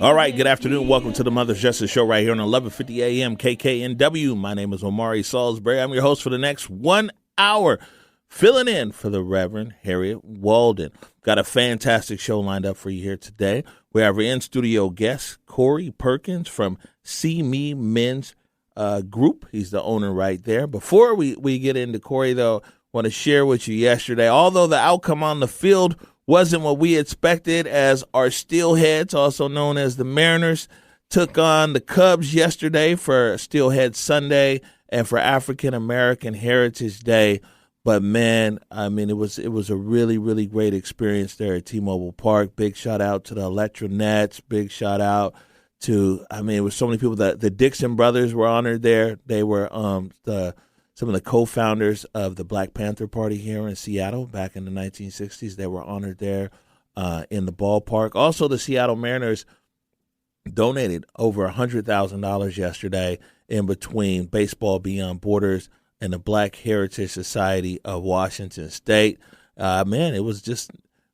All right, good afternoon. Welcome to the Mother's Justice Show right here on 1150 a.m. KKNW. My name is Omari Salisbury. I'm your host for the next 1 hour, filling in for the Reverend Harriet Walden. Got a fantastic show lined up for you here today. We have our in-studio guest, Corey Perkins from See Me Men's Group. He's the owner right there. Before we get into Corey, though, I want to share with you yesterday, although the outcome on the field wasn't what we expected, as our Steelheads, also known as the Mariners, took on the Cubs yesterday for Steelhead Sunday and for African American Heritage Day. But man, I mean, it was a really, really great experience there at T-Mobile Park. Big shout out to the Electronets. Big shout out to, I mean, it was so many people. That the Dixon brothers were honored there. They were some of the co-founders of the Black Panther Party here in Seattle back in the 1960s. They were honored there in the ballpark. Also, the Seattle Mariners donated over $100,000 yesterday in between Baseball Beyond Borders and the Black Heritage Society of Washington State. Man, it was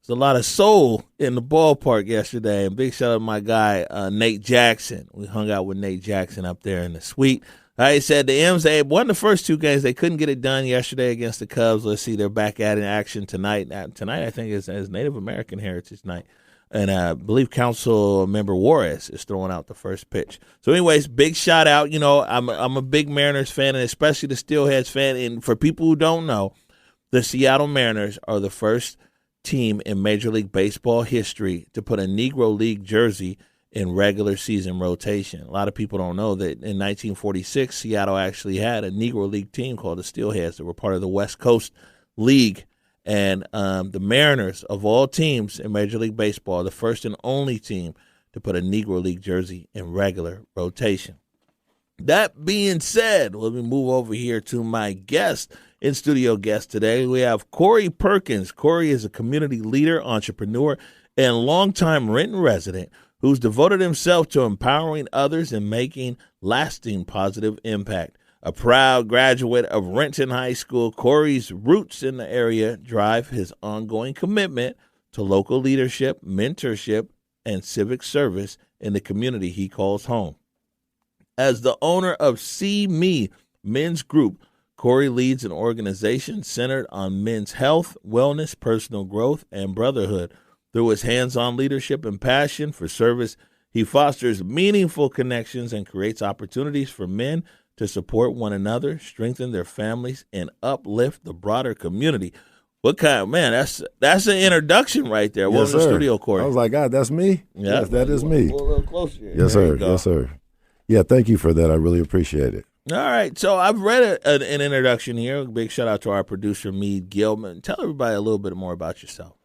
a lot of soul in the ballpark yesterday. And big shout out to my guy, Nate Jackson. We hung out with Nate Jackson up there in the suite. Like I said, the M's, they won the first two games. They couldn't get it done yesterday against the Cubs. Let's see, they're back at in action tonight. Tonight, I think, is Native American Heritage Night. And I believe Council Member Juarez is throwing out the first pitch. So anyways, big shout out. You know, I'm a big Mariners fan, and especially the Steelheads fan. And for people who don't know, the Seattle Mariners are the first team in Major League Baseball history to put a Negro League jersey in regular season rotation. A lot of people don't know that in 1946, Seattle actually had a Negro League team called the Steelheads that were part of the West Coast League. And the Mariners, of all teams in Major League Baseball, are the first and only team to put a Negro League jersey in regular rotation. That being said, let me move over here to my guest, in-studio guest today. We have Corey Perkins. Corey is a community leader, entrepreneur, and longtime Renton resident who's devoted himself to empowering others and making lasting positive impact. A proud graduate of Renton High School, Corey's roots in the area drive his ongoing commitment to local leadership, mentorship, and civic service in the community he calls home. As the owner of See Me Men's Group, Corey leads an organization centered on men's health, wellness, personal growth, and brotherhood. Through his hands-on leadership and passion for service, he fosters meaningful connections and creates opportunities for men to support one another, strengthen their families, and uplift the broader community. What kind, man, that's an introduction right there. Yes, Welcome to the studio, Corey. I was like, God, that's me? Yeah. Yes, that is me. A little closer here. Yes, sir. Yes, sir. Yeah, thank you for that. I really appreciate it. All right, so I've read an introduction here. A big shout out to our producer, Meade Gilman. Tell everybody a little bit more about yourself.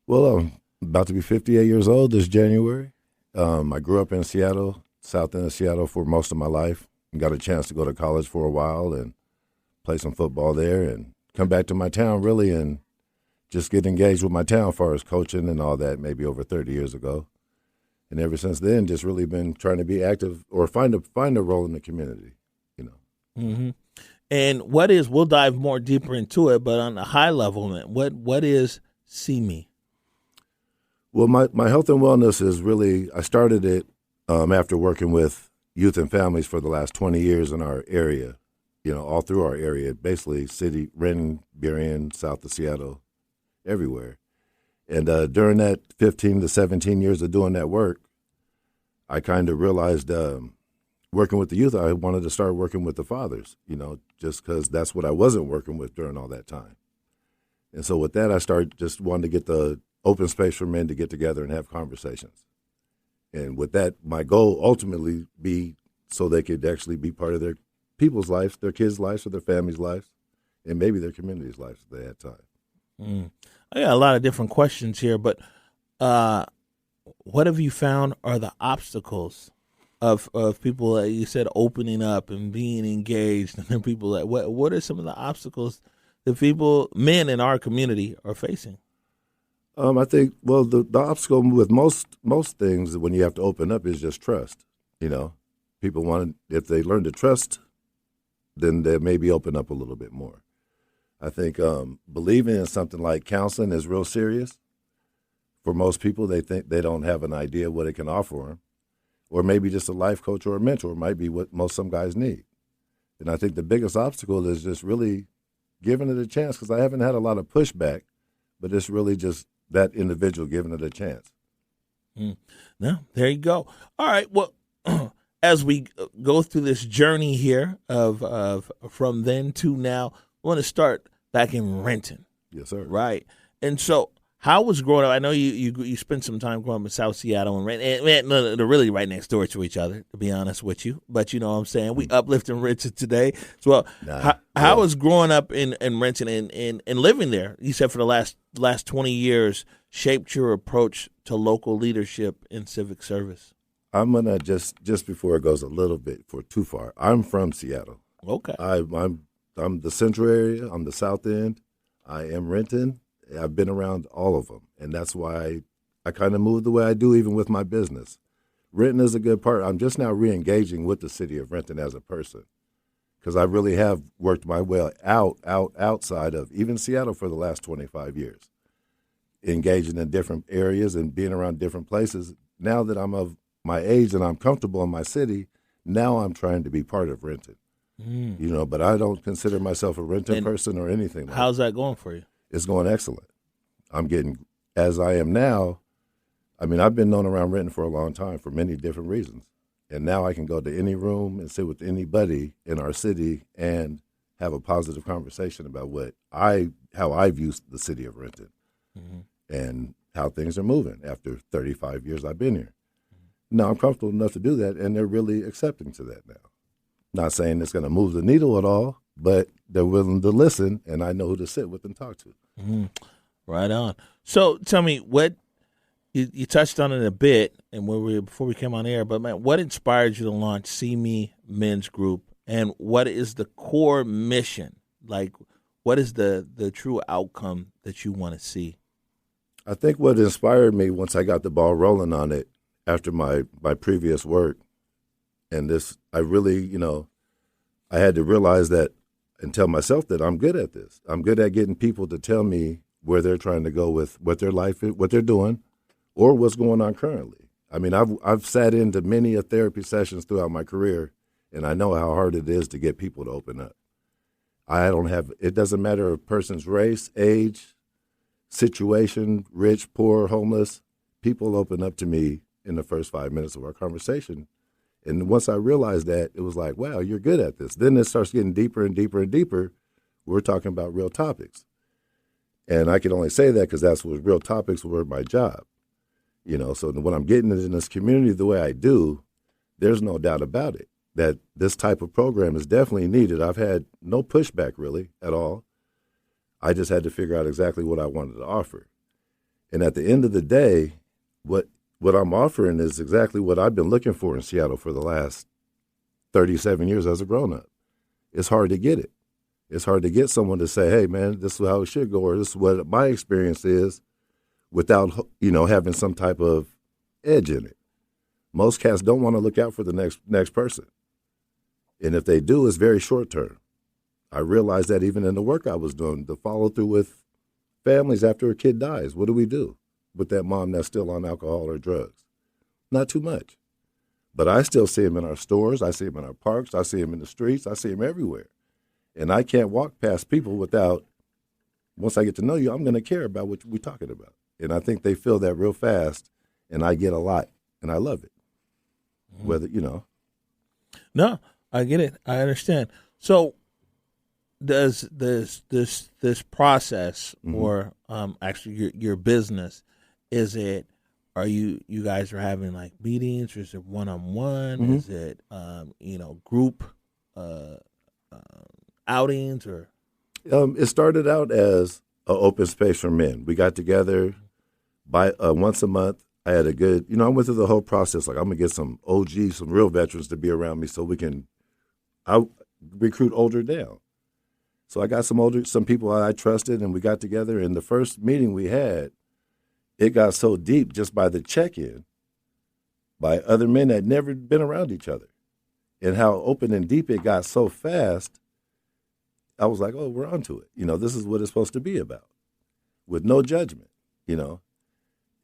Well, I'm about to be 58 years old this January. I grew up in Seattle, south end of Seattle, for most of my life. Got a chance to go to college for a while and play some football there and come back to my town, really, and just get engaged with my town as far as coaching and all that, maybe over 30 years ago. And ever since then, just really been trying to be active or find a role in the community, you know. Mm-hmm. And we'll dive more deeper into it, but on a high level, man, what is See Me? Well, my health and wellness is really, I started it after working with youth and families for the last 20 years in our area, you know, all through our area, basically city, Renton, Burien, south of Seattle, everywhere. And during that 15 to 17 years of doing that work, I kind of realized working with the youth, I wanted to start working with the fathers, you know, just because that's what I wasn't working with during all that time. And so with that, I started just wanting to get the open space for men to get together and have conversations. And with that, my goal ultimately be so they could actually be part of their people's lives, their kids' lives, or their families' lives, and maybe their community's lives if they had time. I got a lot of different questions here, but what have you found are the obstacles of people that you said opening up and being engaged, and then people that what are some of the obstacles that men in our community are facing? I think, well, the obstacle with most things when you have to open up is just trust. You know, people if they learn to trust, then they maybe open up a little bit more. I think believing in something like counseling is real serious. For most people, they think they don't have an idea what it can offer them. or maybe just a life coach or a mentor might be what some guys need. And I think the biggest obstacle is just really giving it a chance, because I haven't had a lot of pushback, but it's really just that individual giving it a chance. No, there you go. All right. Well, as we go through this journey here of from then to now, I want to start back in Renton. Yes, sir. Right. And so, how was growing up? I know you spent some time growing up in South Seattle and Renton. And they're really right next door to each other, to be honest with you. But you know what I'm saying? We uplifting Renton today. So, how was growing up in Renton and living there, you said for the last 20 years, shaped your approach to local leadership and civic service? I'm going to just before it goes a little bit too far, I'm from Seattle. Okay. I'm the central area. I'm the south end. I am Renton. I've been around all of them, and that's why I kind of moved the way I do, even with my business. Renton is a good part. I'm just now re-engaging with the city of Renton as a person, because I really have worked my way outside of even Seattle for the last 25 years, engaging in different areas and being around different places. Now that I'm of my age and I'm comfortable in my city, now I'm trying to be part of Renton. But I don't consider myself a Renton person or anything like that. How's that going for you? It's going excellent. I'm getting, as I am now, I mean, I've been known around Renton for a long time for many different reasons. And now I can go to any room and sit with anybody in our city and have a positive conversation about how I view the city of Renton and how things are moving after 35 years I've been here. Now I'm comfortable enough to do that, and they're really accepting to that now. Not saying it's going to move the needle at all, but they're willing to listen, and I know who to sit with and talk to. Right on. So tell me, what you touched on it a bit, and before we came on air, but man, what inspired you to launch See Me Men's Group, and what is the core mission? Like, what is the true outcome that you want to see? I think what inspired me once I got the ball rolling on it after my previous work, and this, I really, I had to realize that and tell myself that I'm good at this. I'm good at getting people to tell me where they're trying to go with what their life is, what they're doing, or what's going on currently. I mean, I've sat into many therapy sessions throughout my career, and I know how hard it is to get people to open up. It doesn't matter a person's race, age, situation, rich, poor, homeless. People open up to me in the first 5 minutes of our conversation. And once I realized that, it was like, wow, you're good at this. Then it starts getting deeper and deeper and deeper. We're talking about real topics. And I can only say that because that's what real topics were my job. So when I'm getting in this community the way I do, there's no doubt about it that this type of program is definitely needed. I've had no pushback really at all. I just had to figure out exactly what I wanted to offer. And at the end of the day, what I'm offering is exactly what I've been looking for in Seattle for the last 37 years as a grown-up. It's hard to get it. It's hard to get someone to say, hey, man, this is how it should go, or this is what my experience is, without, having some type of edge in it. Most cats don't want to look out for the next person. And if they do, it's very short term. I realized that even in the work I was doing, the follow through with families after a kid dies. What do we do with that mom that's still on alcohol or drugs? Not too much. But I still see them in our stores. I see them in our parks. I see them in the streets. I see them everywhere. And I can't walk past people without, once I get to know you, I'm going to care about what we're talking about. And I think they feel that real fast, and I get a lot, and I love it. Whether, No, I get it. I understand. So does this process or actually your business, are you guys are having like meetings, or is it one-on-one? Is it group outings, or it started out as an open space for men. We got together by once a month. I had a good, I went through the whole process. Like, I'm gonna get some OGs, some real veterans to be around me so I recruit older down. So I got some people I trusted, and we got together. And the first meeting we had, it got so deep just by the check-in by other men that had never been around each other, and how open and deep it got so fast. I was like, oh, we're onto it. This is what it's supposed to be about, with no judgment,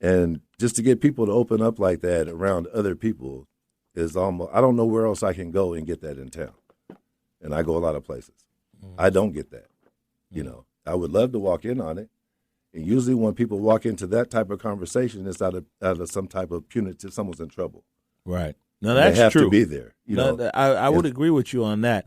And just to get people to open up like that around other people, is almost, I don't know where else I can go and get that in town. And I go a lot of places. I don't get that. I would love to walk in on it. And usually when people walk into that type of conversation, it's out of some type of punitive, someone's in trouble. Right. No, that's true. They have to be there. I would agree with you on that.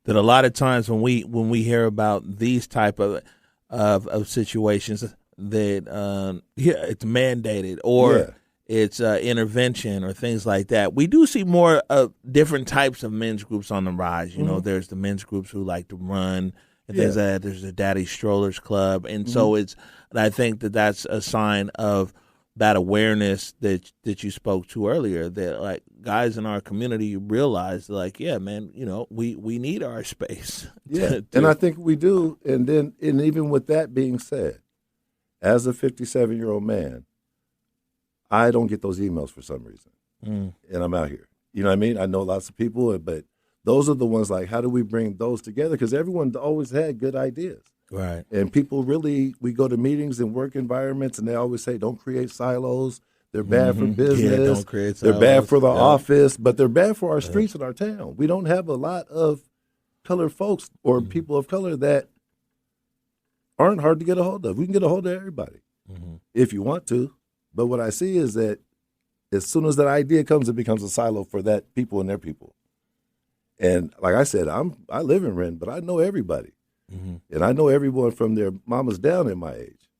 That a lot of times when we hear about these type of situations, that it's mandated or it's intervention or things like that. We do see more different types of men's groups on the rise. There's the men's groups who like to run. And there's a Daddy Strollers Club, and so and I think that's a sign of that awareness that you spoke to earlier. That like guys in our community realize, like, yeah, man, we need our space. Yeah, and I think we do. And even with that being said, as a 57-year-old man, I don't get those emails for some reason, and I'm out here. You know what I mean? I know lots of people, but those are the ones like, how do we bring those together? Because everyone always had good ideas. Right. And people really, we go to meetings and work environments, and they always say, don't create silos. They're bad for business. Yeah, don't create silos. They're bad for the office, but they're bad for our streets in our town. We don't have a lot of colored folks or people of color that aren't hard to get a hold of. We can get a hold of everybody if you want to. But what I see is that as soon as that idea comes, it becomes a silo for that people and their people. And like I said, I live in Renton, but I know everybody. And I know everyone from their mamas down in my age.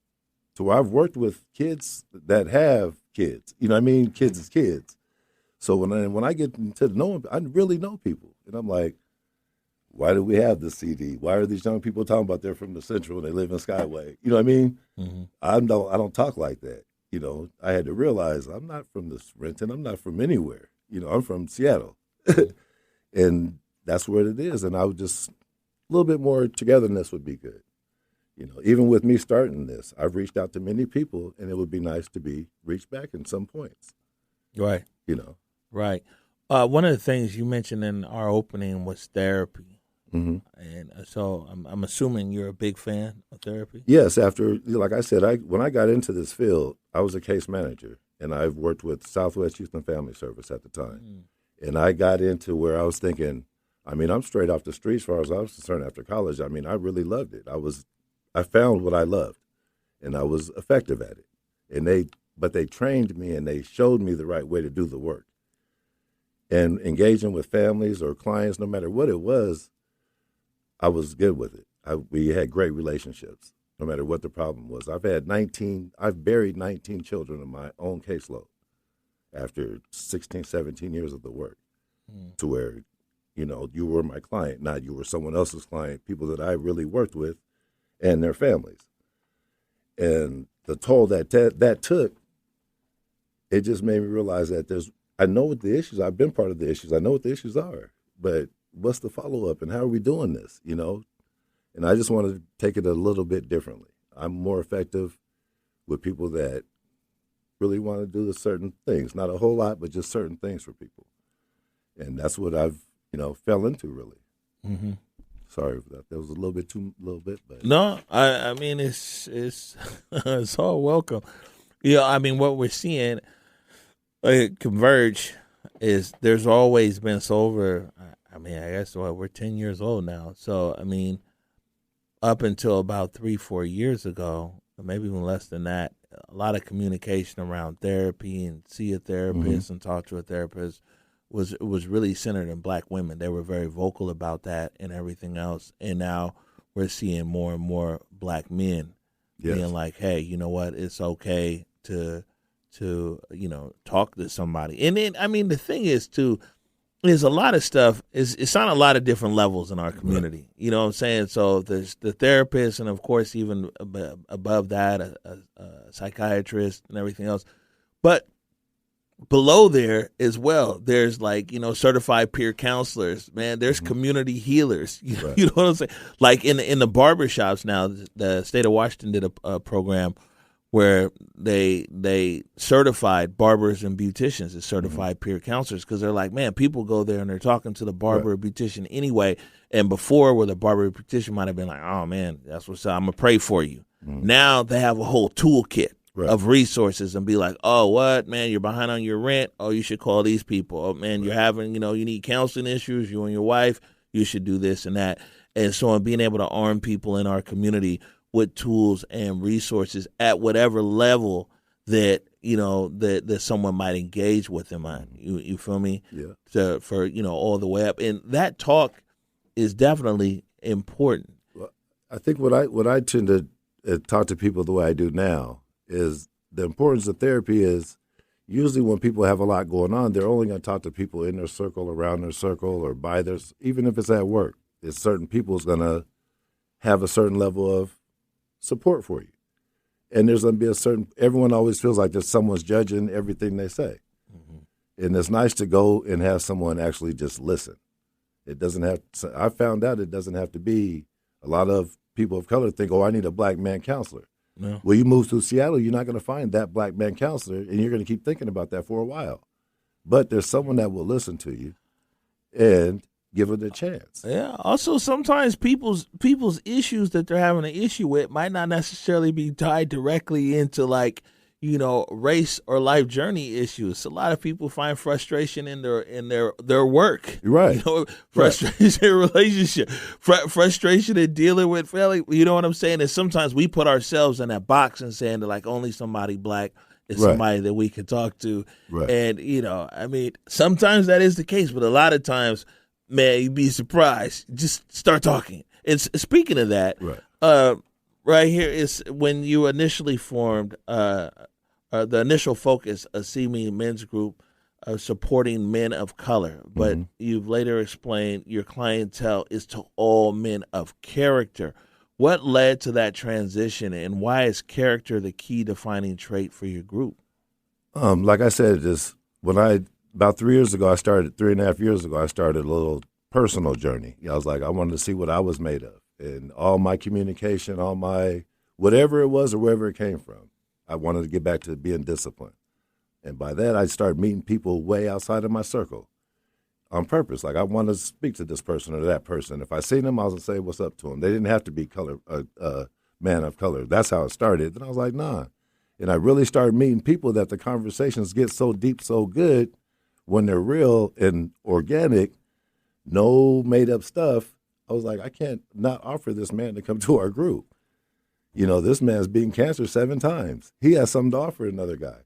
So where I've worked with kids that have kids. You know what I mean? Kids is kids. So when I get to know them, I really know people. And I'm like, why do we have this CD? Why are these young people talking about they're from the Central and they live in Skyway? You know what I mean? I don't talk like that. I had to realize I'm not from this Renton. I'm not from anywhere. I'm from Seattle. And that's what it is. And I would just, a little bit more togetherness would be good. Even with me starting this, I've reached out to many people, and it would be nice to be reached back in some points. Right. Right. One of the things you mentioned in our opening was therapy. And so I'm assuming you're a big fan of therapy? Yes. After, like I said, when I got into this field, I was a case manager, and I've worked with Southwest Youth and Family Service at the time. And I got into where I was thinking, I'm straight off the streets as far as I was concerned after college. I really loved it. I found what I loved, and I was effective at it. But they trained me, and they showed me the right way to do the work. And engaging with families or clients, no matter what it was, I was good with it. We had great relationships, no matter what the problem was. I've buried 19 children in my own caseload after 16, 17 years of the work, to where, you were my client, not you were someone else's client, people that I really worked with and their families. And the toll that took, it just made me realize that I know what the issues, I've been part of the issues, I know what the issues are, but what's the follow-up and how are we doing this, And I just wanted to take it a little bit differently. I'm more effective with people that really want to do the certain things, not a whole lot, but just certain things for people. And that's what I've, fell into really. Sorry for that. That was a little bit, but no, I mean, it's it's all welcome. What we're seeing converge is there's always been I guess we're 10 years old now. So, up until about 3-4 years ago, or maybe even less than that, a lot of communication around therapy and see a therapist and talk to a therapist was really centered in Black women. They were very vocal about that and everything else. And now we're seeing more and more Black men being like, hey, you know what? It's okay to talk to somebody. And then, the thing is, too, is a lot of stuff, it's on a lot of different levels in our community. Right. You know what I'm saying? So there's the therapist, and, of course, even above that, a psychiatrist and everything else. But below there as well, there's certified peer counselors, man. There's community healers. You know what I'm saying? Like in the barbershops now, the state of Washington did a program where they certified barbers and beauticians as certified peer counselors, because they're like, man, people go there and they're talking to the barber or beautician anyway. And before, where the barber or beautician might have been like, oh, man, that's what's up, I'm going to pray for you. Now they have a whole toolkit. of resources and be like, oh, what, man, you're behind on your rent. Oh, you should call these people. Oh, man, you're having, you need counseling issues, you and your wife, you should do this and that. And so on, being able to arm people in our community with tools and resources at whatever level that, that someone might engage with them on. You feel me? Yeah. For all the way up. And that talk is definitely important. Well, I think what I tend to talk to people the way I do now is the importance of therapy is usually when people have a lot going on, they're only going to talk to people in their circle, around their circle, or by their, even if it's at work. It's certain people's going to have a certain level of support for you. And there's going to be everyone always feels like there's someone's judging everything they say. Mm-hmm. And it's nice to go and have someone actually just listen. It doesn't have, I found out it doesn't have to be, a lot of people of color think, oh, I need a black man counselor. No. Well, you move to Seattle, you're not going to find that black man counselor, and you're going to keep thinking about that for a while. But there's someone that will listen to you and give it a chance. Yeah. Also, sometimes people's issues that they're having an issue with might not necessarily be tied directly into race or life journey issues. A lot of people find frustration in their work. Right. Frustration in relationship, frustration in dealing with family. You know what I'm saying? And sometimes we put ourselves in that box and saying that only somebody black is somebody that we can talk to. Right. And sometimes that is the case, but a lot of times, man, you'd be surprised. Just start talking. And speaking of that, right here is when you initially formed the initial focus of See Me Men's Group supporting men of color, but you've later explained your clientele is to all men of character. What led to that transition, and why is character the key defining trait for your group? Like I said, about 3 years ago, 3.5 years ago, I started a little personal journey. I was like, I wanted to see what I was made of. And all my communication, all my whatever it was or wherever it came from, I wanted to get back to being disciplined. And by that, I started meeting people way outside of my circle on purpose. Like, I want to speak to this person or that person. If I seen them, I was going to say what's up to them. They didn't have to be man of color. That's how it started. And I was like, nah. And I really started meeting people that the conversations get so deep, so good when they're real and organic, no made-up stuff. I was like, I can't not offer this man to come to our group. This man's beaten cancer 7 times. He has something to offer another guy.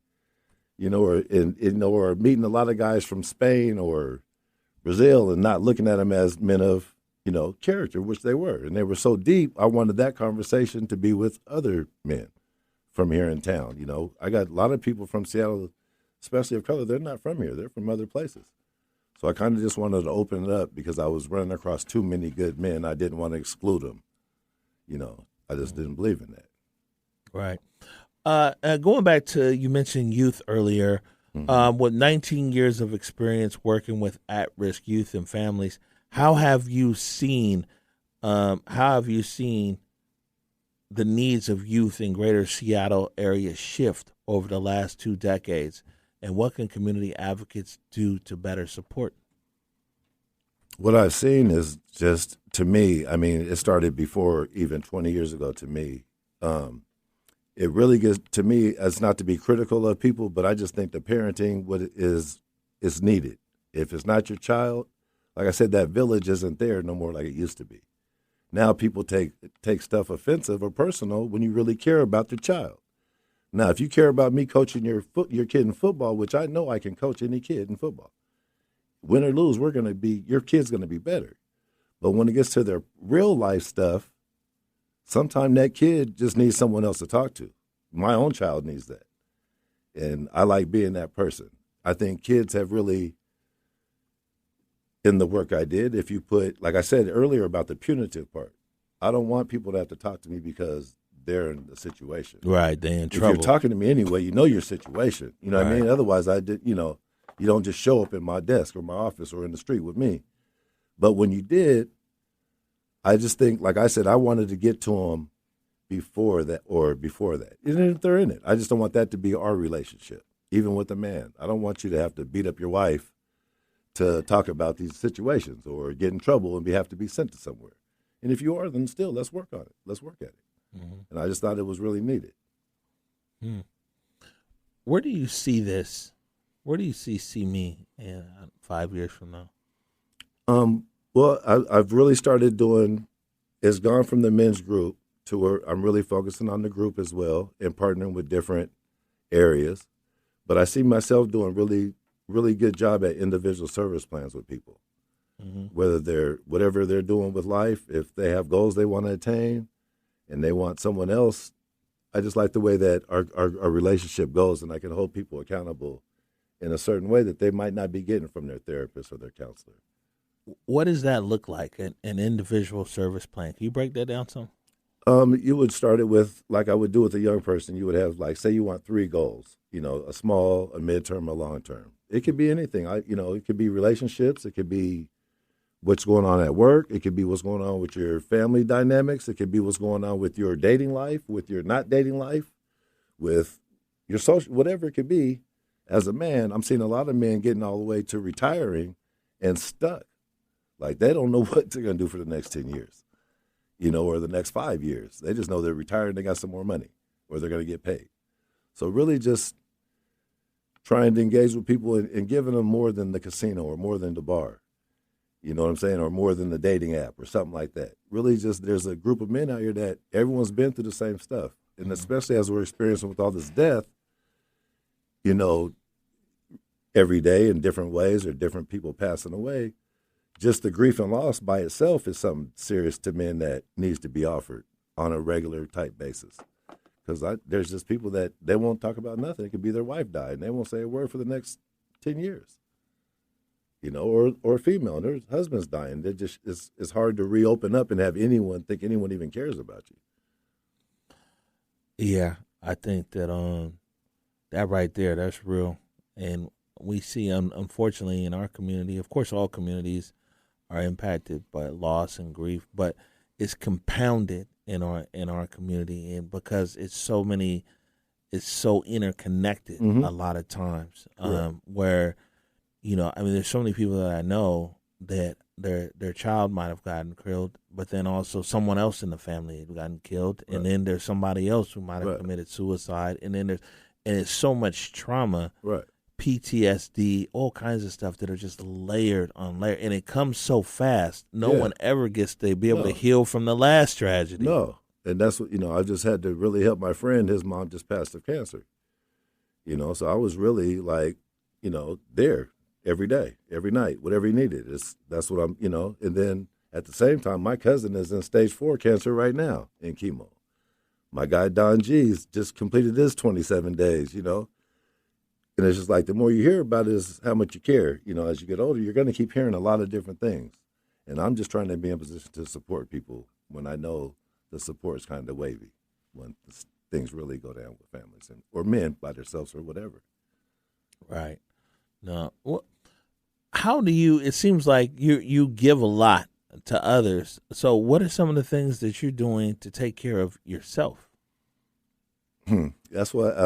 Or meeting a lot of guys from Spain or Brazil and not looking at them as men of, character, which they were. And they were so deep, I wanted that conversation to be with other men from here in town. I got a lot of people from Seattle, especially of color. They're not from here. They're from other places. So I kind of just wanted to open it up because I was running across too many good men. I didn't want to exclude them. I just didn't believe in that. Right. Going back to, you mentioned youth earlier. With 19 years of experience working with at-risk youth and families, how have you seen the needs of youth in greater Seattle area shift over the last 2 decades? And what can community advocates do to better support? What I've seen is just, to me, it started before even 20 years ago to me. It really gets, to me, as not to be critical of people, but I just think the parenting is needed. If it's not your child, like I said, that village isn't there no more like it used to be. Now people take stuff offensive or personal when you really care about your child. Now, if you care about me coaching your kid in football, which I know I can coach any kid in football, win or lose, your kid's going to be better. But when it gets to their real life stuff, sometimes that kid just needs someone else to talk to. My own child needs that. And I like being that person. I think kids have really, in the work I did, if you put, like I said earlier about the punitive part, I don't want people to have to talk to me because they're in the situation. Right, they're in trouble. If you're talking to me anyway, you know your situation. You know what I mean? Otherwise, you don't just show up in my desk or my office or in the street with me. But when you did, I just think, like I said, I wanted to get to them before that. Even if they're in it, I just don't want that to be our relationship, even with a man. I don't want you to have to beat up your wife to talk about these situations or get in trouble and have to be sent to somewhere. And if you are, then still, let's work on it. Let's work at it. Mm-hmm. And I just thought it was really needed. where do you see this? Where do you see me in 5 years from now? Well, I've really started doing. It's gone from the men's group to where I'm really focusing on the group as well and partnering with different areas. But I see myself doing really good job at individual service plans with people. Whether whatever they're doing with life, if they have goals they want to attain and they want someone else, I just like the way that our relationship goes, and I can hold people accountable in a certain way that they might not be getting from their therapist or their counselor. What does that look like, an individual service plan? Can you break that down some? You would start it with, like I would do with a young person, you would have, like, say you want 3 goals, a small, a midterm, a long term. It could be anything. It could be relationships. It could be what's going on at work. It could be what's going on with your family dynamics. It could be what's going on with your dating life, with your not dating life, with your social, whatever it could be. As a man, I'm seeing a lot of men getting all the way to retiring and stuck. Like, they don't know what they're going to do for the next 10 years, or the next 5 years. They just know they're retired and they got some more money or they're going to get paid. So really just trying to engage with people and giving them more than the casino or more than the bar. You know what I'm saying? Or more than the dating app or something like that. Really just, there's a group of men out here that everyone's been through the same stuff. And especially as we're experiencing with all this death, every day in different ways or different people passing away, just the grief and loss by itself is something serious to men that needs to be offered on a regular type basis. Because there's just people that they won't talk about nothing. It could be their wife died, and they won't say a word for the next 10 years. Or a female, and their husband's dying. They're just it's hard to reopen up and have anyone think anyone even cares about you. Yeah, I think that that right there, that's real. And we see, unfortunately, in our community, of course, all communities are impacted by loss and grief, but it's compounded in our community, and because it's so interconnected a lot of times, where there's so many people that I know that their child might have gotten killed, but then also someone else in the family had gotten killed, and then there's somebody else who might have committed suicide, and then it's so much trauma, PTSD, all kinds of stuff that are just layered on layer, and it comes so fast. No one ever gets to be able to heal from the last tragedy. No, and that's what I just had to really help my friend. His mom just passed of cancer. So I was really like, there every day, every night, whatever he needed. That's what I'm, And then at the same time, my cousin is in stage 4 cancer right now in chemo. My guy Don G's just completed his 27 days. And it's just like the more you hear about it is how much you care. As you get older, you're going to keep hearing a lot of different things. And I'm just trying to be in a position to support people when I know the support is kind of wavy, when things really go down with families or men by themselves or whatever. Right. No. Well, how do you? It seems like you give a lot to others. So, what are some of the things that you're doing to take care of yourself? That's what,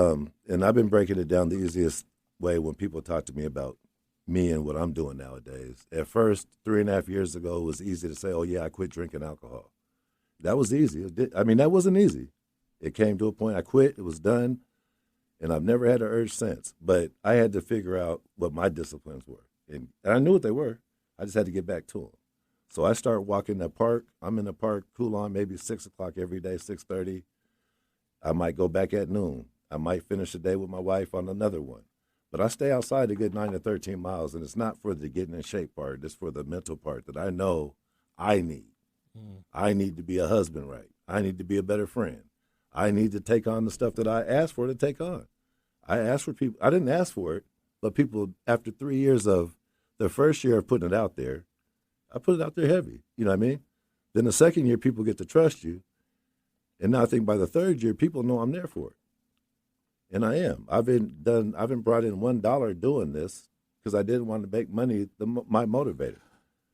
and I've been breaking it down the easiest way when people talk to me about me and what I'm doing nowadays. At first, 3.5 years ago, it was easy to say, "Oh yeah, I quit drinking alcohol." That was easy. That wasn't easy. It came to a point I quit. It was done. And I've never had an urge since. But I had to figure out what my disciplines were. And I knew what they were. I just had to get back to them. So I started walking the park. I'm in the park, cool on, maybe 6 o'clock every day, 6:30. I might go back at noon. I might finish the day with my wife on another one. But I stay outside a good 9 to 13 miles. And it's not for the getting in shape part. It's for the mental part that I know I need. I need to be a husband right. I need to be a better friend. I need to take on the stuff that I asked for to take on. I asked for people. I didn't ask for it, but people, after 3 years of the first year of putting it out there, I put it out there heavy. You know what I mean? Then the second year, people get to trust you. And now I think by the third year, people know I'm there for it. And I am. I've been brought in $1 doing this because I didn't want to make money, my motivator.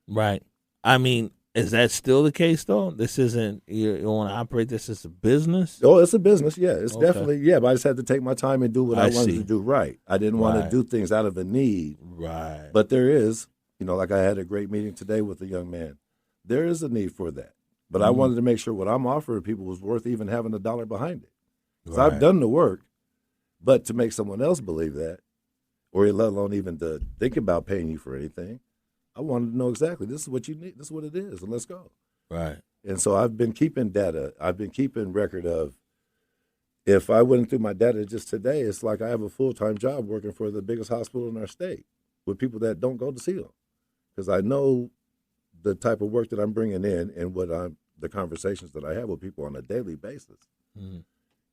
Right. I mean, is that still the case, though? This isn't, you want to operate this as a business? Oh, it's a business, yeah. It's definitely, yeah, but I just had to take my time and do what I wanted to do right. I didn't want to do things out of a need. Right. But there is, like I had a great meeting today with a young man. There is a need for that. But I wanted to make sure what I'm offering people was worth even having $1 behind it. Because I've done the work, But to make someone else believe that, or let alone even to think about paying you for anything, I wanted to know exactly, this is what you need, this is what it is, and let's go. Right. And so I've been keeping data. I've been keeping record of, if I went through my data just today, it's like I have a full-time job working for the biggest hospital in our state with people that don't go to see them. Because I know the type of work that I'm bringing in and the conversations that I have with people on a daily basis. Mm-hmm.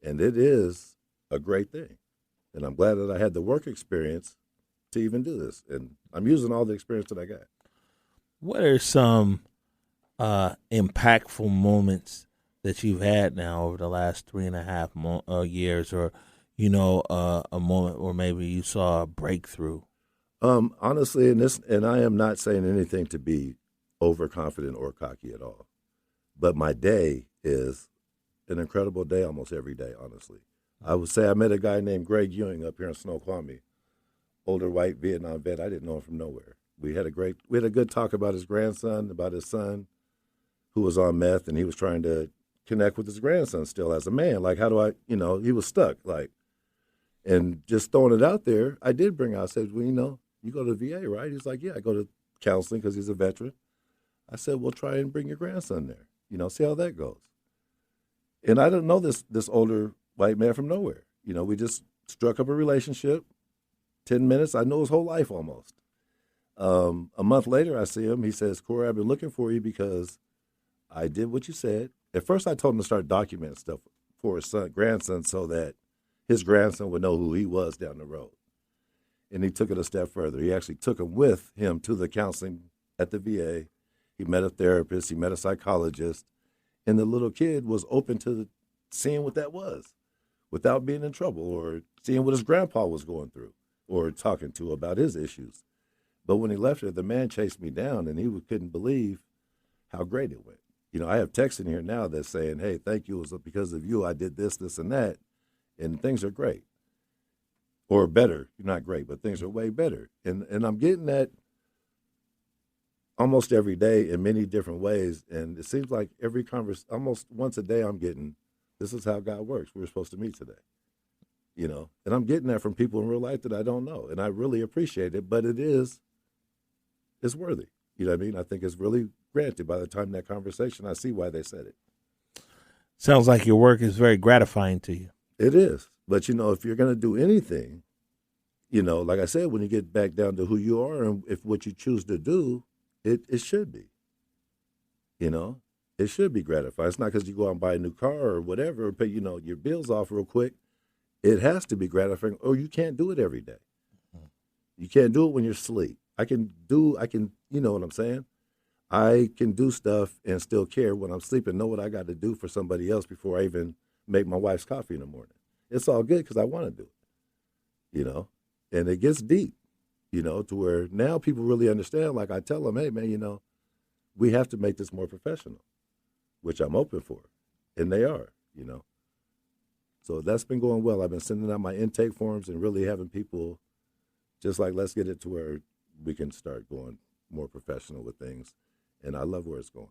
And it is a great thing. And I'm glad that I had the work experience to even do this. And I'm using all the experience that I got. What are some impactful moments that you've had now over the last 3.5 years, or, a moment where maybe you saw a breakthrough? Honestly, and I am not saying anything to be overconfident or cocky at all, but my day is an incredible day almost every day, honestly. I would say I met a guy named Greg Ewing up here in Snoqualmie, older white Vietnam vet. I didn't know him from nowhere. We had a good talk about his grandson, about his son who was on meth, and he was trying to connect with his grandson still as a man. Like, how do I, he was stuck, and just throwing it out there, I did bring out, I said, well, you go to the VA, right? He's like, yeah, I go to counseling because he's a veteran. I said, well, try and bring your grandson there, see how that goes. And I didn't know this older white man from nowhere. We just struck up a relationship. 10 minutes, I know his whole life almost. A month later, I see him. He says, Corey, I've been looking for you because I did what you said. At first, I told him to start documenting stuff for his grandson so that his grandson would know who he was down the road. And he took it a step further. He actually took him with him to the counseling at the VA. He met a therapist. He met a psychologist. And the little kid was open to seeing what that was without being in trouble or seeing what his grandpa was going through or talking to about his issues. But when he left there, the man chased me down, and he couldn't believe how great it went. I have texts in here now that's saying, hey, thank you. It was because of you I did this, this, and that, and things are great. Or better. Not great, but things are way better. And I'm getting that almost every day in many different ways, and it seems like every almost once a day I'm getting, this is how God works. We were supposed to meet today. And I'm getting that from people in real life that I don't know, and I really appreciate it, but it's worthy. You know what I mean? I think it's really granted. By the time that conversation, I see why they said it. Sounds like your work is very gratifying to you. It is. But, if you're going to do anything, like I said, when you get back down to who you are and if what you choose to do, it should be. It should be gratifying. It's not because you go out and buy a new car or whatever, or pay, your bills off real quick. It has to be gratifying, or you can't do it every day. You can't do it when you're asleep. I can, you know what I'm saying? I can do stuff and still care when I'm sleeping, know what I got to do for somebody else before I even make my wife's coffee in the morning. It's all good because I want to do it, and it gets deep, to where now people really understand. Like I tell them, hey, man, we have to make this more professional, which I'm open for, and they are, So that's been going well. I've been sending out my intake forms and really having people just like, let's get it to where we can start going more professional with things. And I love where it's going.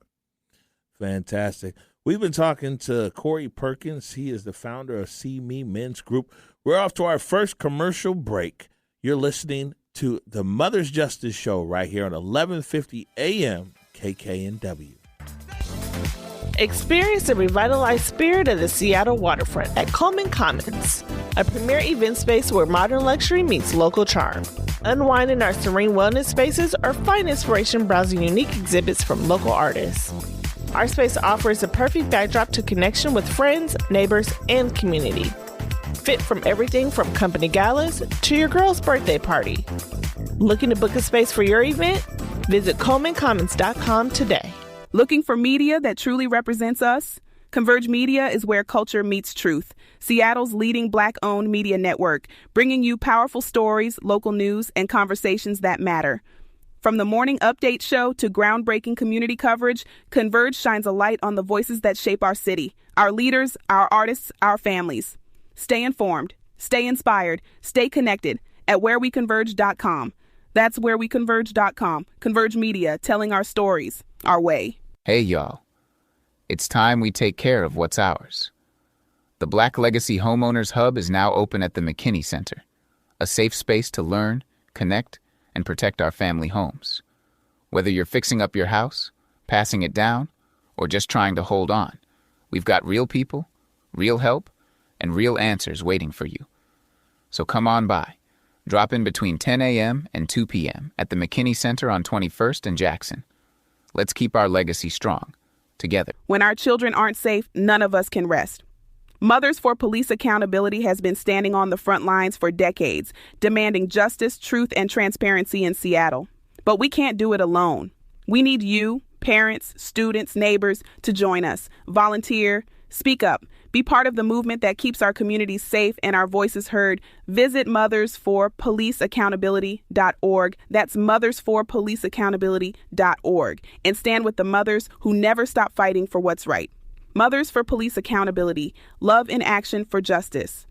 Fantastic. We've been talking to Corey Perkins. He is the founder of See Me Men's Group. We're off to our first commercial break. You're listening to the Mother's Justice Show right here on 1150 AM KKNW. Experience the revitalized spirit of the Seattle waterfront at Coleman Commons, a premier event space where modern luxury meets local charm. Unwind in our serene wellness spaces or find inspiration browsing unique exhibits from local artists. Our space offers the perfect backdrop to connection with friends, neighbors, and community. Fit from everything from company galas to your girl's birthday party. Looking to book a space for your event? Visit ColemanCommons.com today. Looking for media that truly represents us? Converge Media is where culture meets truth. Seattle's leading Black-owned media network, bringing you powerful stories, local news, and conversations that matter. From the morning update show to groundbreaking community coverage, Converge shines a light on the voices that shape our city, our leaders, our artists, our families. Stay informed, stay inspired, stay connected at whereweconverge.com. That's whereweconverge.com. Converge Media, telling our stories, our way. Hey, y'all. It's time we take care of what's ours. The Black Legacy Homeowners Hub is now open at the McKinney Center, a safe space to learn, connect, and protect our family homes. Whether you're fixing up your house, passing it down, or just trying to hold on, we've got real people, real help, and real answers waiting for you. So come on by. Drop in between 10 a.m. and 2 p.m. at the McKinney Center on 21st and Jackson. Let's keep our legacy strong, together. When our children aren't safe, none of us can rest. Mothers for Police Accountability has been standing on the front lines for decades, demanding justice, truth, and transparency in Seattle. But we can't do it alone. We need you, parents, students, neighbors, to join us. Volunteer, speak up, be part of the movement that keeps our communities safe and our voices heard. Visit mothersforpoliceaccountability.org. That's mothersforpoliceaccountability.org. And stand with the mothers who never stop fighting for what's right. Mothers for Police Accountability. Love in action for justice.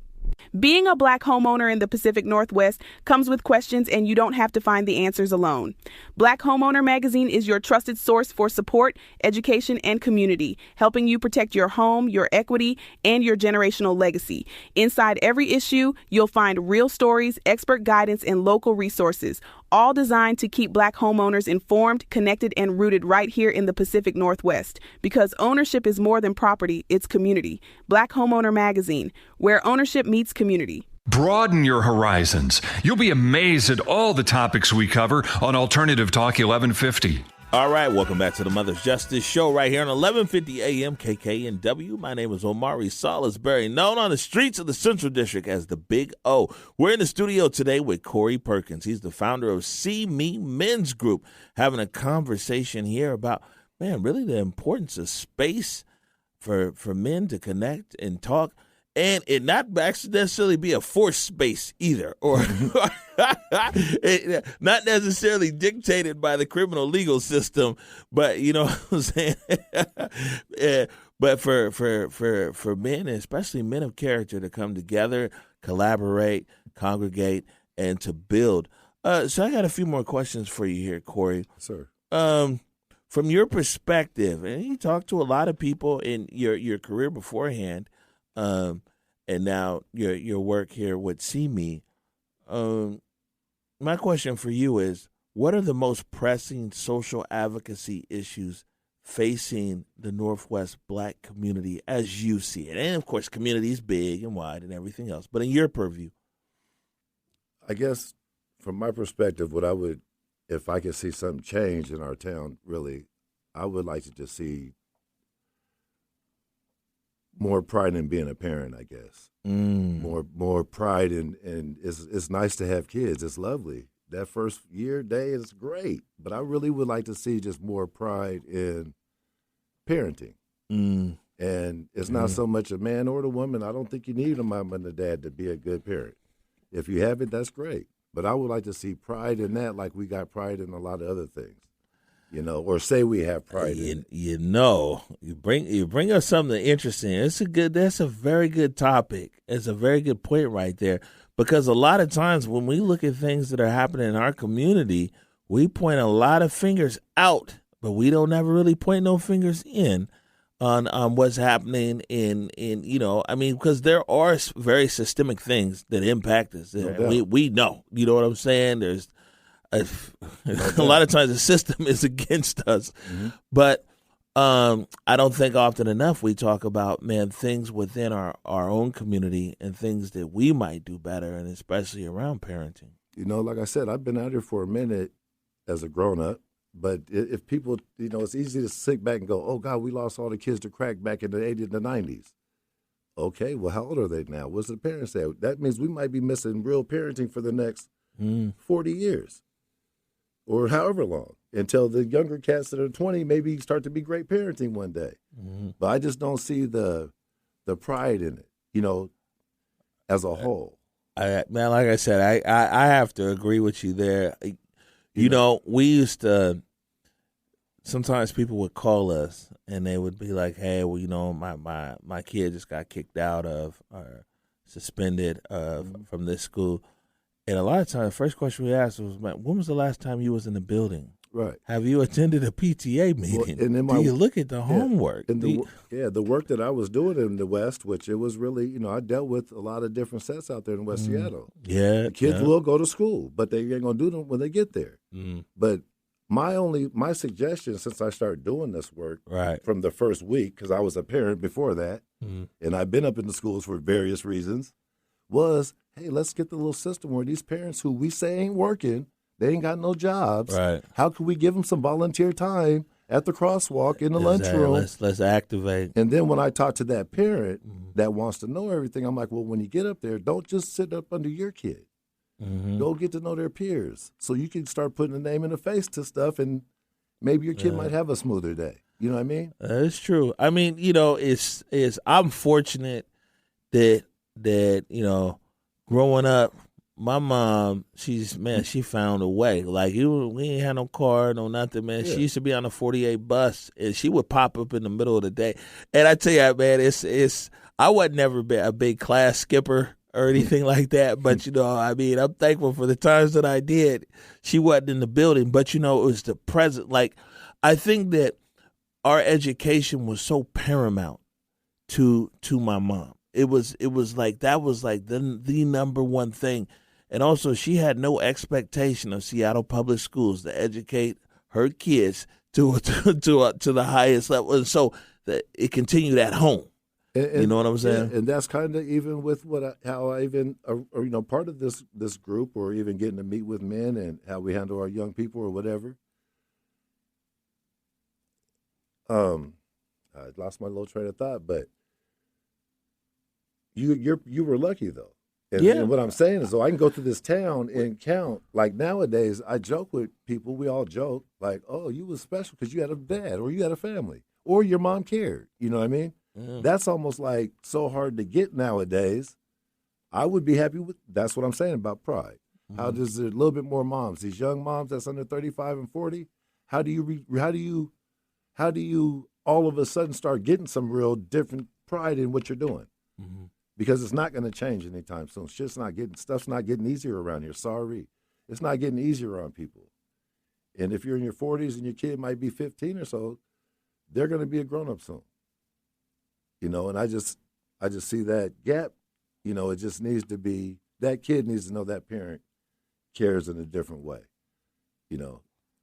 Being a Black homeowner in the Pacific Northwest comes with questions, and you don't have to find the answers alone. Black Homeowner Magazine is your trusted source for support, education, and community, helping you protect your home, your equity, and your generational legacy. Inside every issue, you'll find real stories, expert guidance, and local resources, all designed to keep Black homeowners informed, connected, and rooted right here in the Pacific Northwest. Because ownership is more than property, it's community. Black Homeowner Magazine, where ownership meets community. Broaden your horizons. You'll be amazed at all the topics we cover on Alternative Talk 1150. All right, welcome back to the Mother's Justice Show right here on 1150 AM KKNW. My name is Omari Salisbury, known on the streets of the Central District as the Big O. We're in the studio today with Corey Perkins. He's the founder of See Me Men's Group, having a conversation here about, man, really the importance of space for men to connect and talk. And it not necessarily be a forced space either, or not necessarily dictated by the criminal legal system, but you know what I'm saying. But for men, especially men of character, to come together, collaborate, congregate, and to build. So I got a few more questions for you here, Corey. Sir. From your perspective, and you talked to a lot of people in your career beforehand. And now your work here with See Me. My question for you is, what are the most pressing social advocacy issues facing the Northwest Black community as you see it? And, of course, community is big and wide and everything else, but in your purview. I guess from my perspective, what I would, if I could see something change in our town, really, I would like to just see more pride in being a parent, I guess. More pride in it's nice to have kids. It's lovely. That first day is great. But I really would like to see just more pride in parenting. And it's not so much a man or the woman. I don't think you need a mom and a dad to be a good parent. If you have it, that's great. But I would like to see pride in that, like we got pride in a lot of other things. You know, or say we have pride in it. You bring us something interesting. That's a very good topic. It's a very good point right there. Because a lot of times when we look at things that are happening in our community, we point a lot of fingers out, but we don't ever really point no fingers in on what's happening in because there are very systemic things that impact us. No we know, you know what I'm saying? There's a lot of times the system is against us, but I don't think often enough we talk about, man, things within our own community and things that we might do better, and especially around parenting. You know, like I said, I've been out here for a minute as a grown-up, but if people, you know, it's easy to sit back and go, oh, God, we lost all the kids to crack back in the 80s and the 90s. Okay, well, how old are they now? What's the parents say? That means we might be missing real parenting for the next 40 years. Or however long, until the younger cats that are 20 maybe start to be great parenting one day. But I just don't see the pride in it, you know, as a whole. Like I said, I have to agree with you there. You know, we used to, sometimes people would call us and they would be like, hey, well, you know, my kid just got kicked out of or suspended from this school. And a lot of times, the first question we asked was, when was the last time you was in the building? Right. Have you attended a PTA meeting? And then do you look at the homework? And the work that I was doing in the West, which it was really, I dealt with a lot of different sets out there in West Seattle. Yeah. The kids will go to school, but they ain't going to do them when they get there. But my suggestion, since I started doing this work from the first week, because I was a parent before that, and I've been up in the schools for various reasons, was, hey, let's get the little system where these parents who we say ain't working, they ain't got no jobs. Right. How can we give them some volunteer time at the crosswalk in the lunchroom? Let's activate. And then when I talk to that parent that wants to know everything, I'm like, well, when you get up there, don't just sit up under your kid. Go get to know their peers so you can start putting a name and a face to stuff, and maybe your kid might have a smoother day. You know what I mean? That's true. I mean, it's I'm fortunate that growing up, my mom, she found a way. Like, we ain't had no car, no nothing, man. Yeah. She used to be on a 48 bus, and she would pop up in the middle of the day. And I tell you, man, I wasn't never a big class skipper or anything like that. But, I'm thankful for the times that I did. She wasn't in the building, but, it was the present. Like, I think that our education was so paramount to my mom. It was like that was like the number one thing. And also, she had no expectation of Seattle Public Schools to educate her kids to the highest level, and so that it continued at home. And, you know what I'm saying? Yeah, and that's kind of even with how I even part of this group, or even getting to meet with men and how we handle our young people or whatever. I lost my little train of thought, but you were lucky though. And what I'm saying is, I can go through this town and count. Like nowadays, I joke with people. We all joke, like, "Oh, you was special because you had a dad, or you had a family, or your mom cared." You know what I mean? Yeah. That's almost like so hard to get nowadays. I would be happy with. That's what I'm saying about pride. How does there a little bit more moms? These young moms that's under 35 and 40. How do you all of a sudden start getting some real different pride in what you're doing? Because it's not going to change anytime soon. Stuff's not getting easier around here. Sorry. It's not getting easier on people. And if you're in your 40s and your kid might be 15 or so, they're going to be a grown-up soon. And I just see that gap. It just needs to be, that kid needs to know that parent cares in a different way.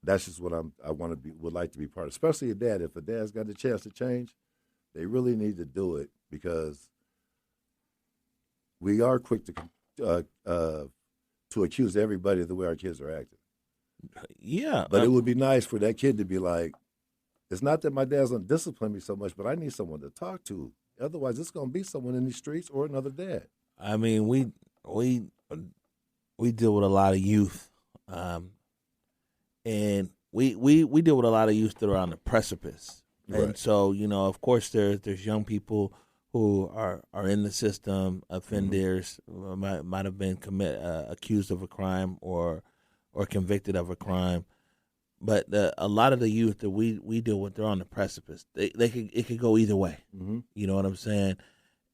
That's just what would like to be part of, especially a dad. If a dad's got the chance to change, they really need to do it, because we are quick to accuse everybody of the way our kids are acting. Yeah. But it would be nice for that kid to be like, it's not that my dad's going to discipline me so much, but I need someone to talk to. Otherwise, it's going to be someone in these streets or another dad. I mean, we deal with a lot of youth, and we deal with a lot of youth that are on the precipice. Right. And so, of course, there's young people who are in the system, offenders, might have been accused of a crime or convicted of a crime. But a lot of the youth that we deal with, they're on the precipice. It could go either way. You know what I'm saying?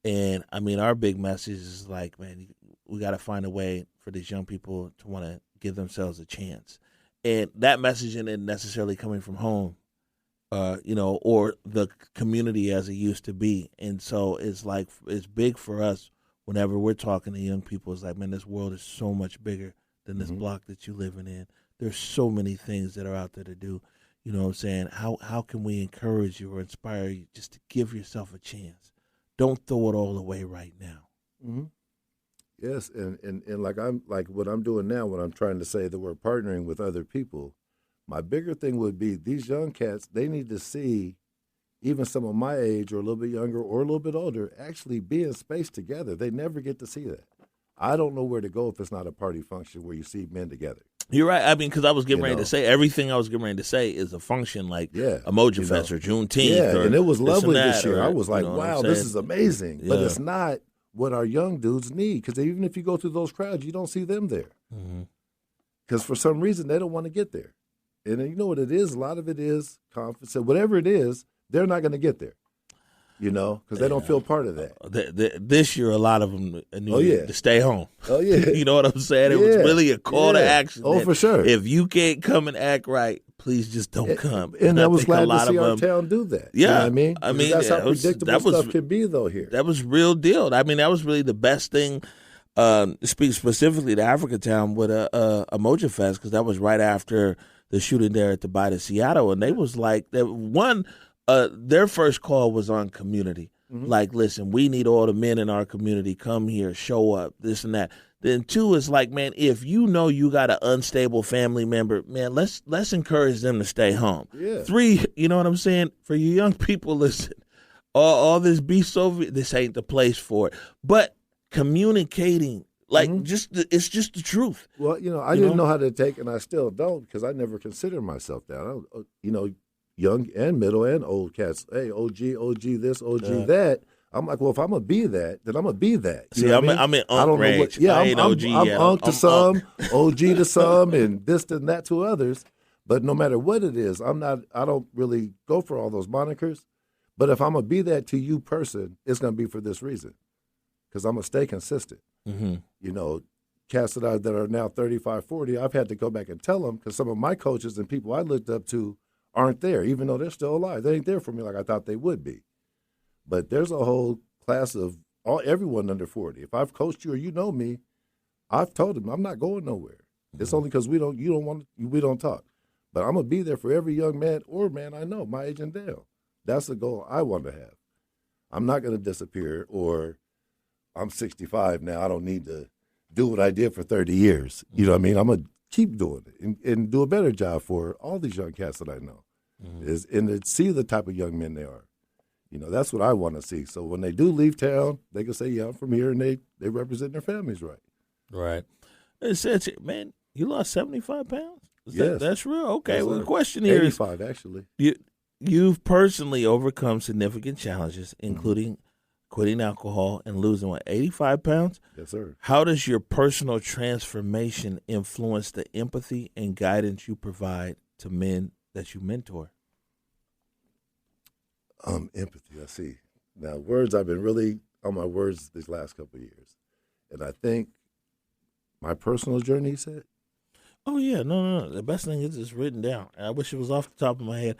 And I mean, our big message is like, man, we got to find a way for these young people to want to give themselves a chance. And that message isn't necessarily coming from home. Or the community as it used to be. And so it's big for us whenever we're talking to young people. It's like, man, this world is so much bigger than this block that you're living in. There's so many things that are out there to do. You know what I'm saying? How can we encourage you or inspire you just to give yourself a chance? Don't throw it all away right now. Yes, and like what I'm doing now when I'm trying to say that we're partnering with other people. My bigger thing would be these young cats, they need to see even some of my age or a little bit younger or a little bit older actually be in space together. They never get to see that. I don't know where to go if it's not a party function where you see men together. You're right. I mean, because I was getting ready to say, everything I was getting ready to say is a function like Emoji Fest or Juneteenth. Yeah, and it was lovely this year. I was like, wow, this is amazing. Yeah. But it's not what our young dudes need, because even if you go through those crowds, you don't see them there. Because for some reason, they don't want to get there. And you know what it is? A lot of it is confidence. Whatever it is, they're not going to get there, because they don't feel part of that. This year, a lot of them knew to stay home. Oh, yeah. You know what I'm saying? It was really a call to action. Oh, for sure. If you can't come and act right, please just don't come. And I was think glad a lot to see of our them, town do that. Yeah, You know what I mean? I mean, that's how that was- predictable that was- stuff can be, though, here. that was real deal. I mean, that was really the best thing. Speak specifically to Africa Town with a Moja Fest, because that was right after the shooting there at the Bite of Seattle, and they was like, their first call was on community. Like, listen, we need all the men in our community, come here, show up, this and that. Then 2 is like, man, if you know you got an unstable family member, man, let's encourage them to stay home. Yeah. 3, you know what I'm saying? For you young people, listen, all this be Soviet, this ain't the place for it. But communicating, like, it's just the truth. Well, I didn't know how to take, and I still don't, because I never consider myself that. Young and middle and old cats, hey, OG this, OG that. I'm like, well, if I'm going to be that, then I'm going to be that. You know what I mean? I'm in I don't know range. Yeah, I ain't I'm OG I'm yet. unk to I'm some, unk. OG to some, and this and that to others. But no matter what it is, I don't really go for all those monikers. But if I'm going to be that to you person, it's going to be for this reason, because I'm going to stay consistent. Cats that are now 35, 40, I've had to go back and tell them, because some of my coaches and people I looked up to aren't there, even though they're still alive. They ain't there for me like I thought they would be. But there's a whole class of everyone under 40. If I've coached you or you know me, I've told them I'm not going nowhere. It's only because we don't talk. But I'm gonna be there for every young man or man I know, my age and down. That's the goal I want to have. I'm not gonna disappear, or I'm 65 now. I don't need to do what I did for 30 years. You know what I mean? I'm gonna keep doing it and do a better job for all these young cats that I know. And to see the type of young men they are. That's what I want to see. So when they do leave town, they can say, yeah, I'm from here, and they represent their families right. Right. It says, man, you lost 75 pounds? Yes. That's real? Okay. Yes, well, the sir. question here is, 85, actually. you've personally overcome significant challenges, including quitting alcohol and losing, 85 pounds? Yes, sir. How does your personal transformation influence the empathy and guidance you provide to men that you mentor? Empathy, I see. Now, words, I've been really on my words these last couple of years. And I think my personal journey, he said? Oh, yeah. No. The best thing is it's written down. I wish it was off the top of my head.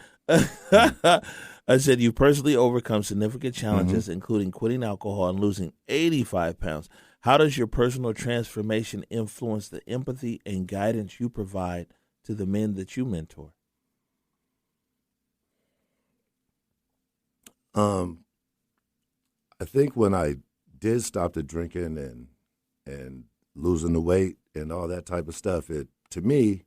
I said you personally overcome significant challenges, including quitting alcohol and losing 85 pounds. How does your personal transformation influence the empathy and guidance you provide to the men that you mentor? I think when I did stop the drinking and losing the weight and all that type of stuff, to me,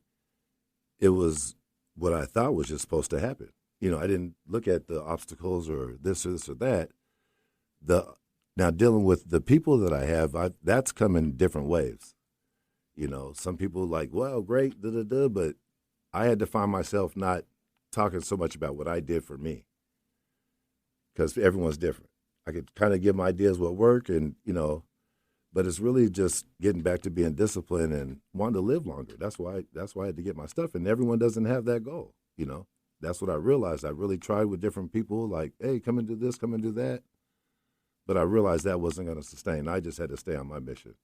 it was what I thought was just supposed to happen. I didn't look at the obstacles or this or that. Now dealing with the people that I have, that's come in different waves. Some people like, well, great, but I had to find myself not talking so much about what I did for me, because everyone's different. I could kind of give my ideas what work, and but it's really just getting back to being disciplined and wanting to live longer. That's why I had to get my stuff, and everyone doesn't have that goal. That's what I realized. I really tried with different people, like, hey, come and do this, come and do that, but I realized that wasn't going to sustain. I just had to stay on my mission,